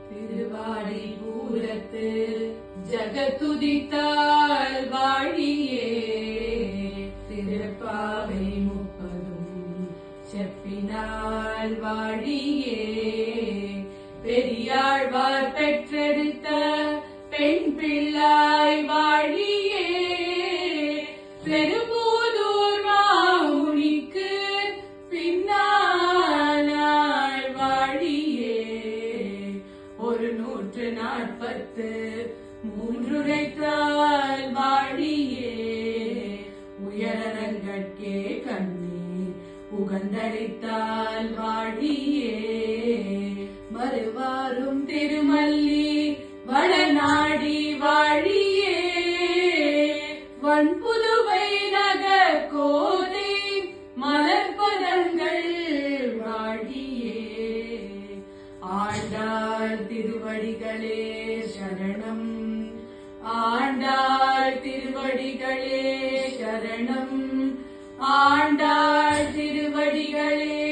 திருவாடிபூரத்து ஜகத்துதித்தால் வாழியே திருப்பாவை முப்பதும் செப்பினால் வாழியே பெரியாழ்வார் பெற்றெடுத்த பெண் பிள்ளாய் வாழியே பெரும்பூதூர் மாமுனிக்கு பின்னால் வாழியே 143 உரைத்தால் வாழியே உயரங்கட்கே கண்ணீர் உகந்தளித்தால் வாழியே மறுவாரும் திருமல்லி வளநாடி வாழியே வன்புதுவை நகர் கோதை மலர்பதங்கள் வாழியே ஆண்டாள் திருவடிகளே சரணம் ஆண்டாள் திருவடிகளே சரணம் ஆண்டாள் திருவடிகளே